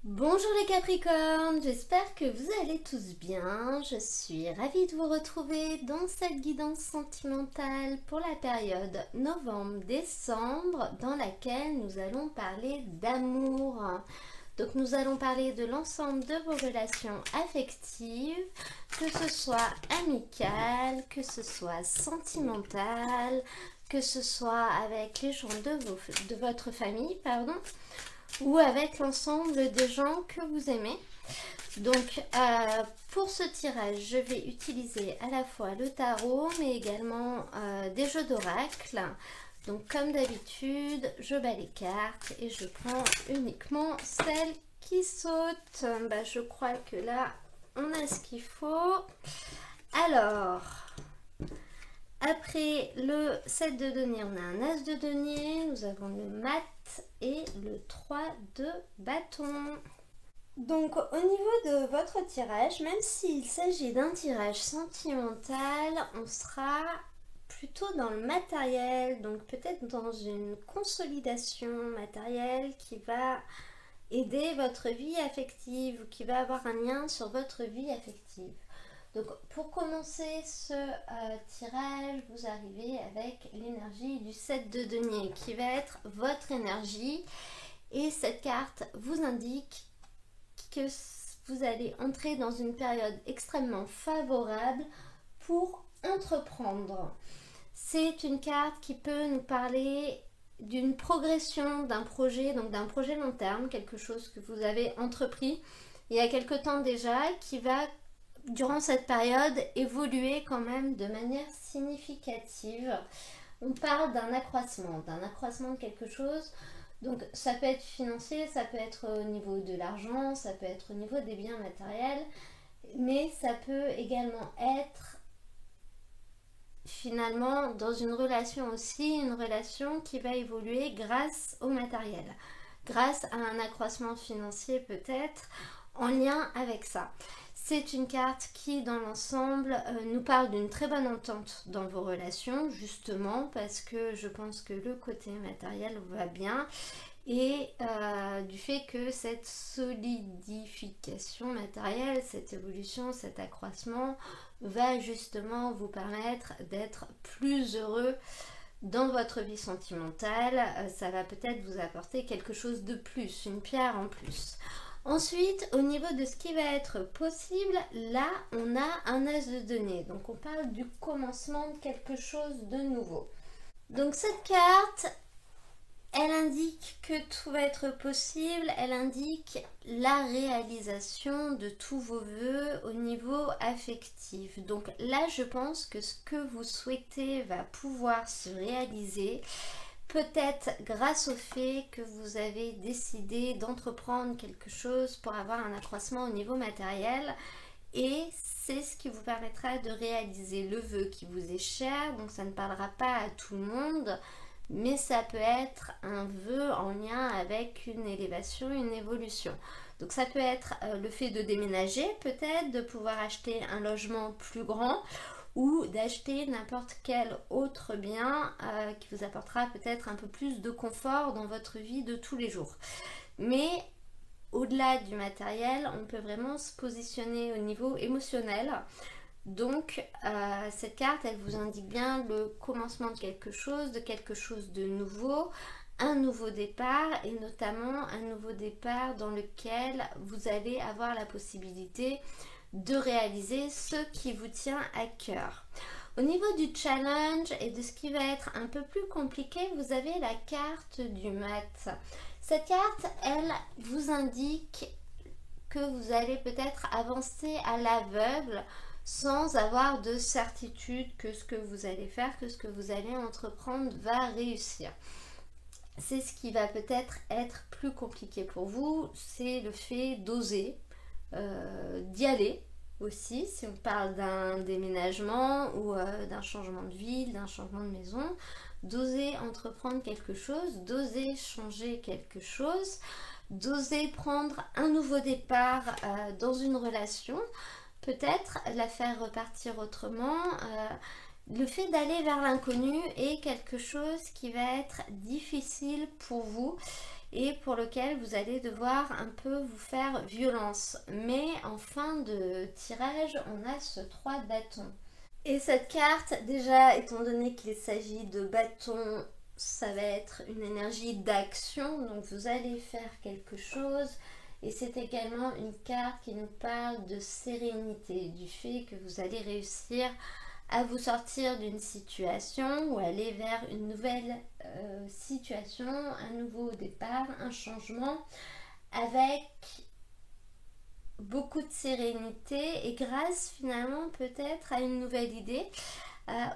Bonjour les Capricornes, j'espère que vous allez tous bien. Je suis ravie de vous retrouver dans cette guidance sentimentale pour la période novembre-décembre dans laquelle nous allons parler d'amour. Donc nous allons parler de l'ensemble de vos relations affectives, que ce soit amicales, que ce soit sentimentales, que ce soit avec les gens de votre famille, ou avec l'ensemble des gens que vous aimez. Donc pour ce tirage, je vais utiliser à la fois le tarot, mais également des jeux d'oracle. Donc comme d'habitude, je bats les cartes et je prends uniquement celles qui sautent. Je crois que là, on a ce qu'il faut. Alors, après le 7 de denier, on a un as de denier, nous avons le mat et le 3 de bâton. Donc au niveau de votre tirage, même s'il s'agit d'un tirage sentimental, on sera plutôt dans le matériel, donc peut-être dans une consolidation matérielle qui va aider votre vie affective ou qui va avoir un lien sur votre vie affective. Donc pour commencer ce tirage, vous arrivez avec l'énergie du 7 de denier qui va être votre énergie, et cette carte vous indique que vous allez entrer dans une période extrêmement favorable pour entreprendre. C'est une carte qui peut nous parler d'une progression d'un projet, donc d'un projet long terme, quelque chose que vous avez entrepris il y a quelque temps déjà, qui va durant cette période évoluer quand même de manière significative. On parle d'un accroissement de quelque chose. Donc ça peut être financier, ça peut être au niveau de l'argent, ça peut être au niveau des biens matériels, mais ça peut également être finalement dans une relation aussi, une relation qui va évoluer grâce au matériel, grâce à un accroissement financier peut-être en lien avec ça. C'est une carte qui, dans l'ensemble, nous parle d'une très bonne entente dans vos relations, justement parce que je pense que le côté matériel va bien, et du fait que cette solidification matérielle, cette évolution, cet accroissement va justement vous permettre d'être plus heureux dans votre vie sentimentale. Ça va peut-être vous apporter quelque chose de plus, une pierre en plus. Ensuite, au niveau de ce qui va être possible, là, on a un as de denier. Donc, on parle du commencement de quelque chose de nouveau. Donc, cette carte, elle indique que tout va être possible. Elle indique la réalisation de tous vos vœux au niveau affectif. Donc, là, je pense que ce que vous souhaitez va pouvoir se réaliser. Peut-être grâce au fait que vous avez décidé d'entreprendre quelque chose pour avoir un accroissement au niveau matériel, et c'est ce qui vous permettra de réaliser le vœu qui vous est cher. Donc ça ne parlera pas à tout le monde, mais ça peut être un vœu en lien avec une élévation, une évolution. Donc ça peut être le fait de déménager, peut-être de pouvoir acheter un logement plus grand, ou d'acheter n'importe quel autre bien qui vous apportera peut-être un peu plus de confort dans votre vie de tous les jours. Mais au-delà du matériel, on peut vraiment se positionner au niveau émotionnel. Donc cette carte, elle vous indique bien le commencement de quelque chose de nouveau, un nouveau départ, et notamment un nouveau départ dans lequel vous allez avoir la possibilité de réaliser ce qui vous tient à cœur. Au niveau du challenge et de ce qui va être un peu plus compliqué, vous avez la carte du mat. Cette carte, elle vous indique que vous allez peut-être avancer à l'aveugle sans avoir de certitude que ce que vous allez faire, que ce que vous allez entreprendre va réussir. C'est ce qui va peut-être être plus compliqué pour vous, c'est le fait d'oser, d'y aller aussi, si on parle d'un déménagement ou d'un changement de ville, d'un changement de maison, d'oser entreprendre quelque chose, d'oser changer quelque chose, d'oser prendre un nouveau départ dans une relation, peut-être la faire repartir autrement. Le fait d'aller vers l'inconnu est quelque chose qui va être difficile pour vous, et pour lequel vous allez devoir un peu vous faire violence. Mais en fin de tirage, on a ce 3 de bâton. Et cette carte, déjà, étant donné qu'il s'agit de bâton, ça va être une énergie d'action, donc vous allez faire quelque chose. Et c'est également une carte qui nous parle de sérénité, du fait que vous allez réussir à vous sortir d'une situation ou aller vers une nouvelle situation, un nouveau départ, un changement avec beaucoup de sérénité et grâce finalement peut-être à une nouvelle idée,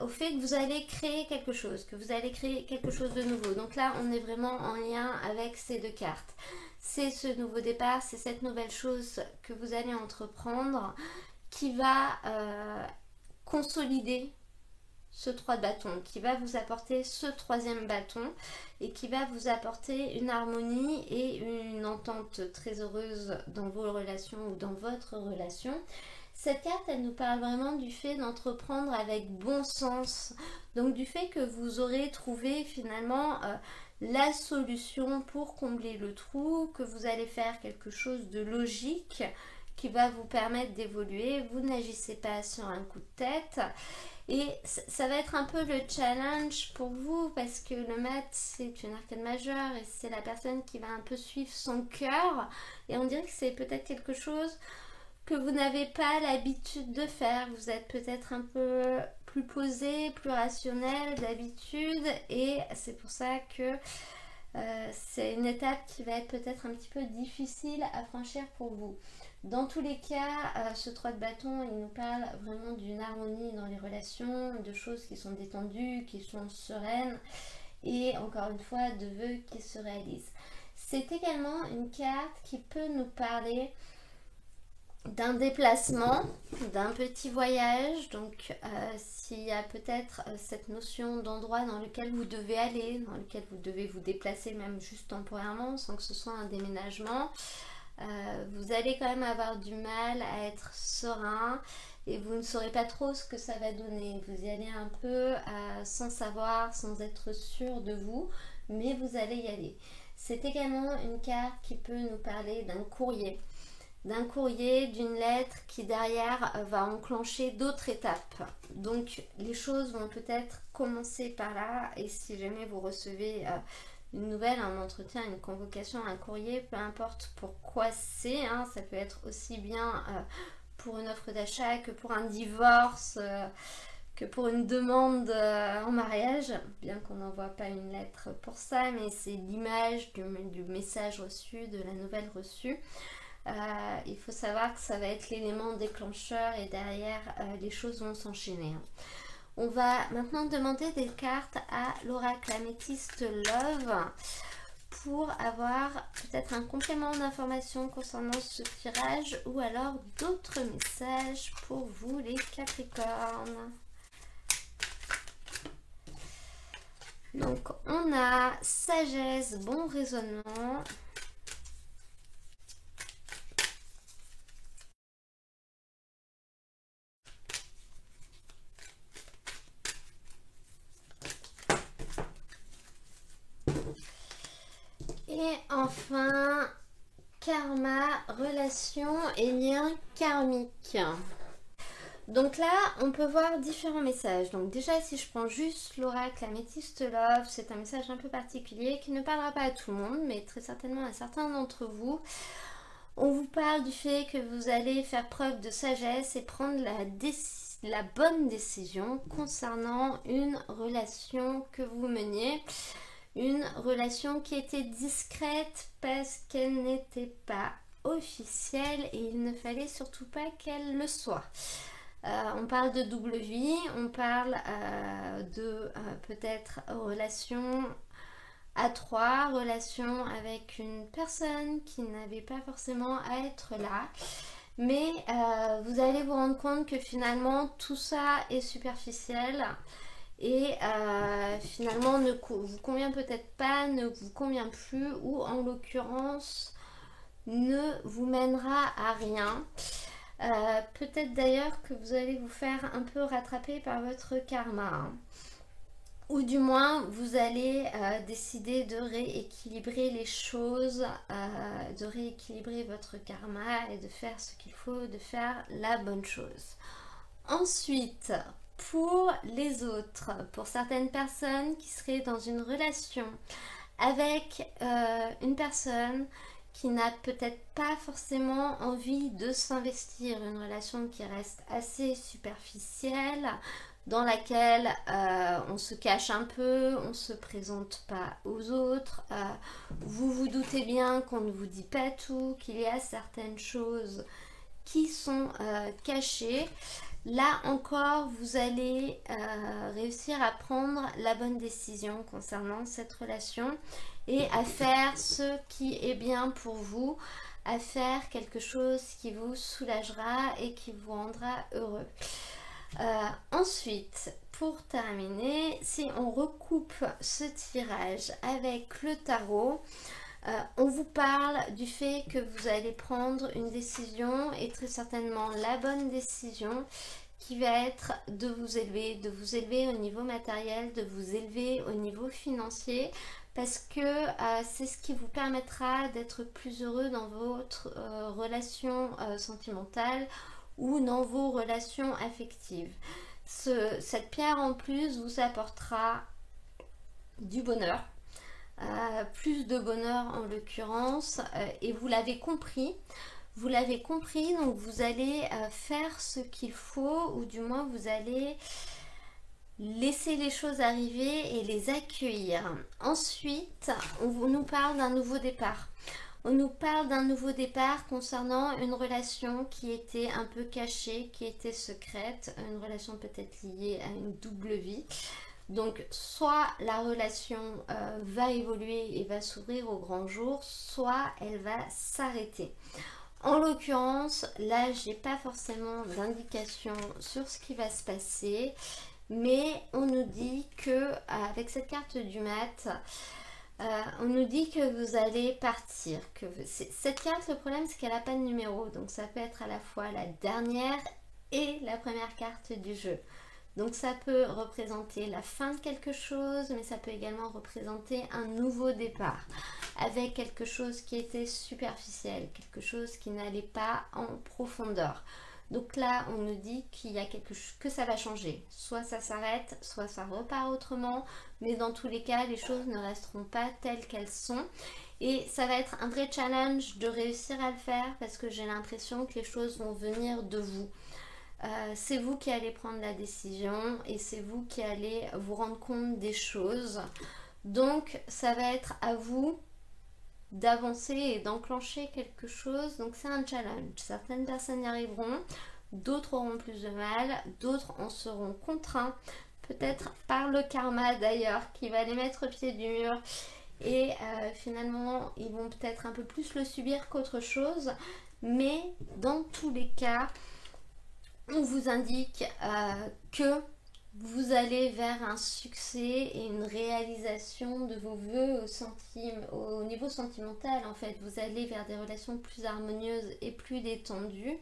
au fait que vous allez créer quelque chose, de nouveau. Donc là, on est vraiment en lien avec ces deux cartes. C'est ce nouveau départ, c'est cette nouvelle chose que vous allez entreprendre qui va consolider ce 3 de bâton, qui va vous apporter ce 3e bâton et qui va vous apporter une harmonie et une entente très heureuse dans vos relations ou dans votre relation. Cette carte, elle nous parle vraiment du fait d'entreprendre avec bon sens, donc du fait que vous aurez trouvé finalement la solution pour combler le trou, que vous allez faire quelque chose de logique qui va vous permettre d'évoluer. Vous n'agissez pas sur un coup de tête. Et ça va être un peu le challenge pour vous parce que le maître, c'est une arcane majeure et c'est la personne qui va un peu suivre son cœur. Et on dirait que c'est peut-être quelque chose que vous n'avez pas l'habitude de faire. Vous êtes peut-être un peu plus posé, plus rationnel d'habitude et c'est pour ça que c'est une étape qui va être peut-être un petit peu difficile à franchir pour vous. Dans tous les cas, ce 3 de bâton, il nous parle vraiment d'une harmonie dans les relations, de choses qui sont détendues, qui sont sereines et encore une fois de vœux qui se réalisent. C'est également une carte qui peut nous parler d'un déplacement, d'un petit voyage, donc s'il y a peut-être cette notion d'endroit dans lequel vous devez aller, dans lequel vous devez vous déplacer même juste temporairement sans que ce soit un déménagement, vous allez quand même avoir du mal à être serein et vous ne saurez pas trop ce que ça va donner. Vous y allez un peu sans savoir, sans être sûr de vous, mais vous allez y aller. C'est également une carte qui peut nous parler d'un courrier, d'une lettre qui derrière va enclencher d'autres étapes. Donc les choses vont peut-être commencer par là et si jamais vous recevez une nouvelle, un entretien, une convocation, un courrier, peu importe pourquoi c'est, hein, ça peut être aussi bien pour une offre d'achat que pour un divorce, que pour une demande en mariage, bien qu'on n'envoie pas une lettre pour ça, mais c'est l'image du message reçu, de la nouvelle reçue. Il faut savoir que ça va être l'élément déclencheur et derrière les choses vont s'enchaîner. On va maintenant demander des cartes à l'oracle Améthyste Love pour avoir peut-être un complément d'information concernant ce tirage ou alors d'autres messages pour vous les Capricornes. Donc on a sagesse, bon raisonnement. Et enfin, karma, relation et lien karmique. Donc là, on peut voir différents messages. Donc déjà, si je prends juste l'oracle Améthyste Love, c'est un message un peu particulier qui ne parlera pas à tout le monde, mais très certainement à certains d'entre vous. On vous parle du fait que vous allez faire preuve de sagesse et prendre la bonne décision concernant une relation que vous meniez. Une relation qui était discrète parce qu'elle n'était pas officielle et il ne fallait surtout pas qu'elle le soit. On parle de double vie, on parle de peut-être relation à 3, relation avec une personne qui n'avait pas forcément à être là. Mais vous allez vous rendre compte que finalement tout ça est superficiel et finalement ne vous convient peut-être pas, ne vous convient plus ou en l'occurrence ne vous mènera à rien. Peut-être d'ailleurs que vous allez vous faire un peu rattraper par votre karma. ou du moins vous allez décider de rééquilibrer les choses, de rééquilibrer votre karma et de faire ce qu'il faut, de faire la bonne chose. Ensuite, pour les autres, pour certaines personnes qui seraient dans une relation avec une personne qui n'a peut-être pas forcément envie de s'investir, une relation qui reste assez superficielle, dans laquelle on se cache un peu, on ne se présente pas aux autres, vous vous doutez bien qu'on ne vous dit pas tout, qu'il y a certaines choses qui sont cachées. Là encore, vous allez réussir à prendre la bonne décision concernant cette relation et à faire ce qui est bien pour vous, à faire quelque chose qui vous soulagera et qui vous rendra heureux. Ensuite, pour terminer, si on recoupe ce tirage avec le tarot, on vous parle du fait que vous allez prendre une décision et très certainement la bonne décision qui va être de vous élever au niveau matériel, de vous élever au niveau financier parce que c'est ce qui vous permettra d'être plus heureux dans votre relation sentimentale ou dans vos relations affectives. Cette pierre en plus vous apportera du bonheur, plus de bonheur en l'occurrence, et vous l'avez compris, donc vous allez faire ce qu'il faut, ou du moins vous allez laisser les choses arriver et les accueillir. Ensuite, on nous parle d'un nouveau départ. On nous parle d'un nouveau départ concernant une relation qui était un peu cachée, qui était secrète, une relation peut-être liée à une double vie. Donc soit la relation va évoluer et va s'ouvrir au grand jour, soit elle va s'arrêter. En l'occurrence, là, j'ai pas forcément d'indication sur ce qui va se passer, mais on nous dit que avec cette carte du mat, on nous dit que vous allez partir. Cette carte, le problème, c'est qu'elle n'a pas de numéro, donc ça peut être à la fois la dernière et la première carte du jeu. Donc ça peut représenter la fin de quelque chose, mais ça peut également représenter un nouveau départ avec quelque chose qui était superficiel, quelque chose qui n'allait pas en profondeur. Donc là, on nous dit qu'il y a que ça va changer. Soit ça s'arrête, soit ça repart autrement, mais dans tous les cas, les choses ne resteront pas telles qu'elles sont. Et ça va être un vrai challenge de réussir à le faire parce que j'ai l'impression que les choses vont venir de vous. C'est vous qui allez prendre la décision et c'est vous qui allez vous rendre compte des choses. Donc ça va être à vous d'avancer et d'enclencher quelque chose. Donc c'est un challenge. Certaines personnes y arriveront, d'autres auront plus de mal, d'autres en seront contraints, peut-être par le karma d'ailleurs, qui va les mettre au pied du mur. Et finalement, ils vont peut-être un peu plus le subir qu'autre chose. Mais dans tous les cas, on vous indique que vous allez vers un succès et une réalisation de vos voeux au niveau sentimental. En fait, vous allez vers des relations plus harmonieuses et plus détendues.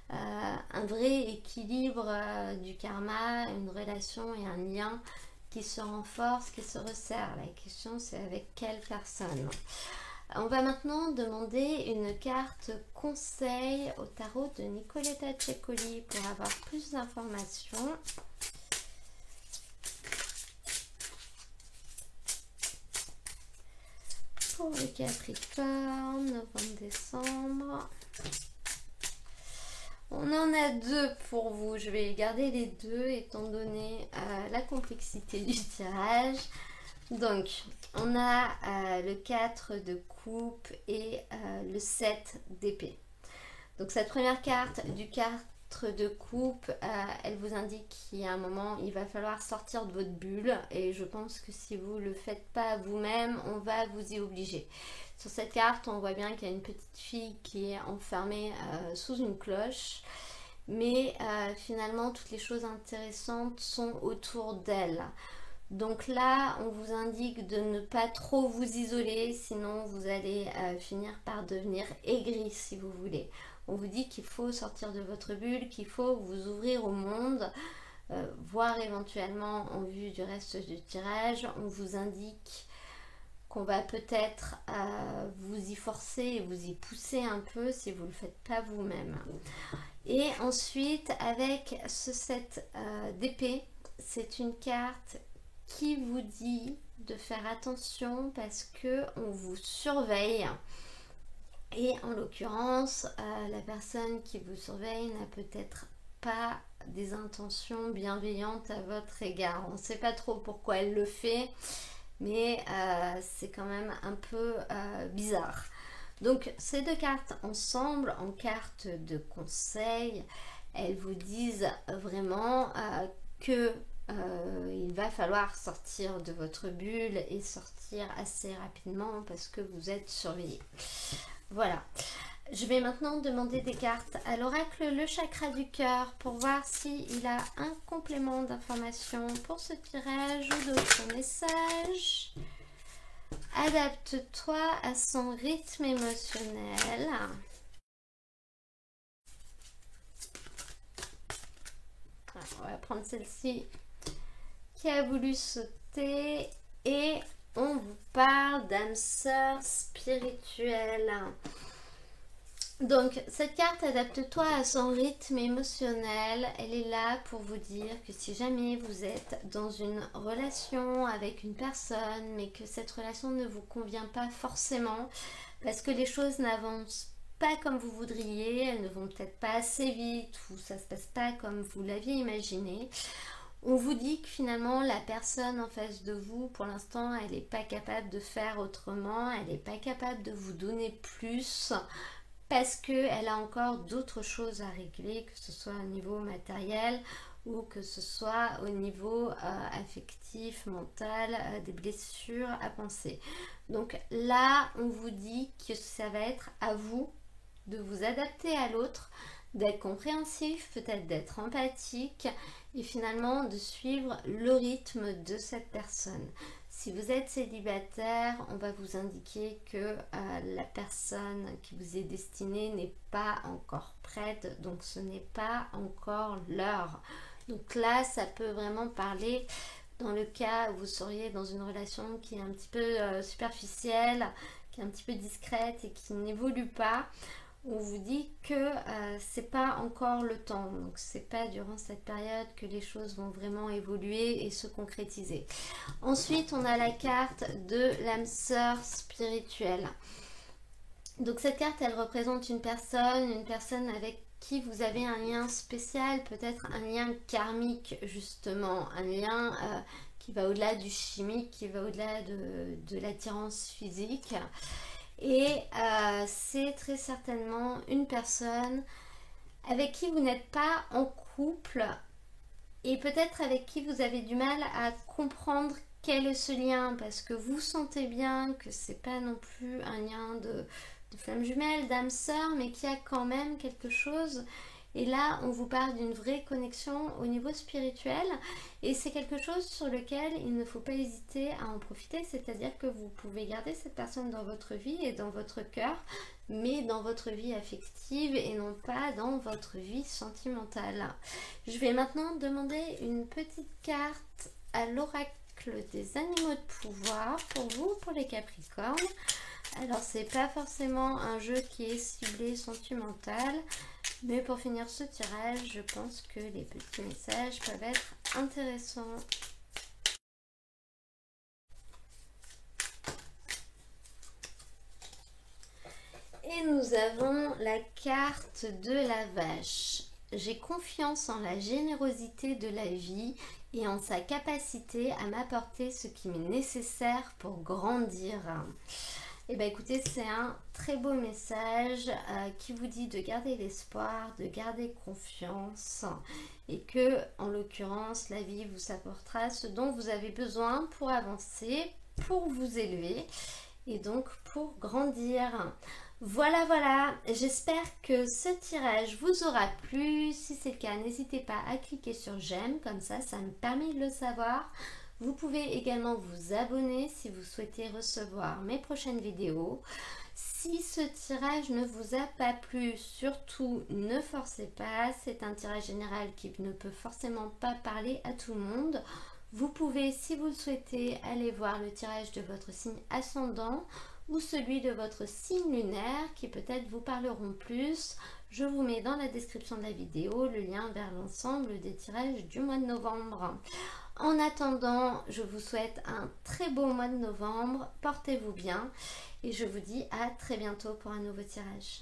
Un vrai équilibre du karma, une relation et un lien qui se renforce, qui se resserre. La question, c'est avec quelle personne ? On va maintenant demander une carte conseil au tarot de Nicoletta Ceccoli pour avoir plus d'informations. Pour le Capricorne, novembre-décembre. On en a deux pour vous. Je vais garder les deux étant donné la complexité du tirage. Donc, on a le 4 de coupe et le 7 d'épée. Donc, cette première carte du 4 de coupe, elle vous indique qu'il y a un moment, il va falloir sortir de votre bulle. Et je pense que si vous ne le faites pas vous-même, on va vous y obliger. Sur cette carte, on voit bien qu'il y a une petite fille qui est enfermée sous une cloche. Mais finalement, toutes les choses intéressantes sont autour d'elle. Donc là, on vous indique de ne pas trop vous isoler, sinon vous allez finir par devenir aigri si vous voulez. On vous dit qu'il faut sortir de votre bulle, qu'il faut vous ouvrir au monde. voire éventuellement en vue du reste du tirage, on vous indique qu'on va peut-être vous y forcer et vous y pousser un peu si vous ne le faites pas vous-même. Et ensuite, avec ce 7 d'épée, c'est une carte qui vous dit de faire attention parce que on vous surveille. Et en l'occurrence, la personne qui vous surveille n'a peut-être pas des intentions bienveillantes à votre égard. On ne sait pas trop pourquoi elle le fait, mais c'est quand même un peu bizarre. Donc ces deux cartes ensemble, en carte de conseil, elles vous disent vraiment que il va falloir sortir de votre bulle et sortir assez rapidement parce que vous êtes surveillé. Voilà. Je vais maintenant demander des cartes à l'oracle Le Chakra du Cœur pour voir s'il a un complément d'information pour ce tirage ou d'autres messages. Adapte-toi à son rythme émotionnel. Alors, on va prendre celle-ci qui a voulu sauter et on vous parle d'âme sœur spirituelle. Donc cette carte adapte-toi à son rythme émotionnel, elle est là pour vous dire que si jamais vous êtes dans une relation avec une personne mais que cette relation ne vous convient pas forcément parce que les choses n'avancent pas comme vous voudriez, elles ne vont peut-être pas assez vite ou ça se passe pas comme vous l'aviez imaginé, on vous dit que finalement la personne en face de vous pour l'instant elle n'est pas capable de faire autrement, elle n'est pas capable de vous donner plus parce qu'elle a encore d'autres choses à régler, que ce soit au niveau matériel ou que ce soit au niveau affectif, mental, des blessures à penser. Donc là, on vous dit que ça va être à vous de vous adapter à l'autre, d'être compréhensif, peut-être d'être empathique et finalement de suivre le rythme de cette personne. Si vous êtes célibataire, on va vous indiquer que la personne qui vous est destinée n'est pas encore prête, donc ce n'est pas encore l'heure. Donc là, ça peut vraiment parler dans le cas où vous seriez dans une relation qui est un petit peu superficielle, qui est un petit peu discrète et qui n'évolue pas. On vous dit que c'est pas encore le temps, donc c'est pas durant cette période que les choses vont vraiment évoluer et se concrétiser. Ensuite, on a la carte de l'âme sœur spirituelle. Donc cette carte, elle représente une personne avec qui vous avez un lien spécial, peut-être un lien karmique justement, un lien qui va au-delà du chimique, qui va au-delà de l'attirance physique. Et c'est très certainement une personne avec qui vous n'êtes pas en couple et peut-être avec qui vous avez du mal à comprendre quel est ce lien parce que vous sentez bien que c'est pas non plus un lien de flamme jumelle, d'âme sœur, mais qu'il y a quand même quelque chose. Et là, on vous parle d'une vraie connexion au niveau spirituel et c'est quelque chose sur lequel il ne faut pas hésiter à en profiter, c'est-à-dire que vous pouvez garder cette personne dans votre vie et dans votre cœur, mais dans votre vie affective et non pas dans votre vie sentimentale. Je vais maintenant demander une petite carte à l'oracle des animaux de pouvoir pour vous, pour les Capricornes. Alors c'est pas forcément un jeu qui est ciblé sentimental, mais pour finir ce tirage, je pense que les petits messages peuvent être intéressants. Et nous avons la carte de la vache. J'ai confiance en la générosité de la vie et en sa capacité à m'apporter ce qui m'est nécessaire pour grandir. Et bien écoutez, c'est un très beau message qui vous dit de garder l'espoir, de garder confiance et que, en l'occurrence, la vie vous apportera ce dont vous avez besoin pour avancer, pour vous élever et donc pour grandir. Voilà, j'espère que ce tirage vous aura plu. Si c'est le cas, n'hésitez pas à cliquer sur j'aime, comme ça me permet de le savoir. Vous pouvez également vous abonner si vous souhaitez recevoir mes prochaines vidéos. Si Si ce tirage ne vous a pas plu, surtout ne forcez pas, c'est un tirage général qui ne peut forcément pas parler à tout le monde. Vous pouvez, si vous le souhaitez, aller voir le tirage de votre signe ascendant ou celui de votre signe lunaire qui peut-être vous parleront plus. Je vous mets dans la description de la vidéo le lien vers l'ensemble des tirages du mois de novembre. En attendant, je vous souhaite un très beau mois de novembre, portez-vous bien et je vous dis à très bientôt pour un nouveau tirage.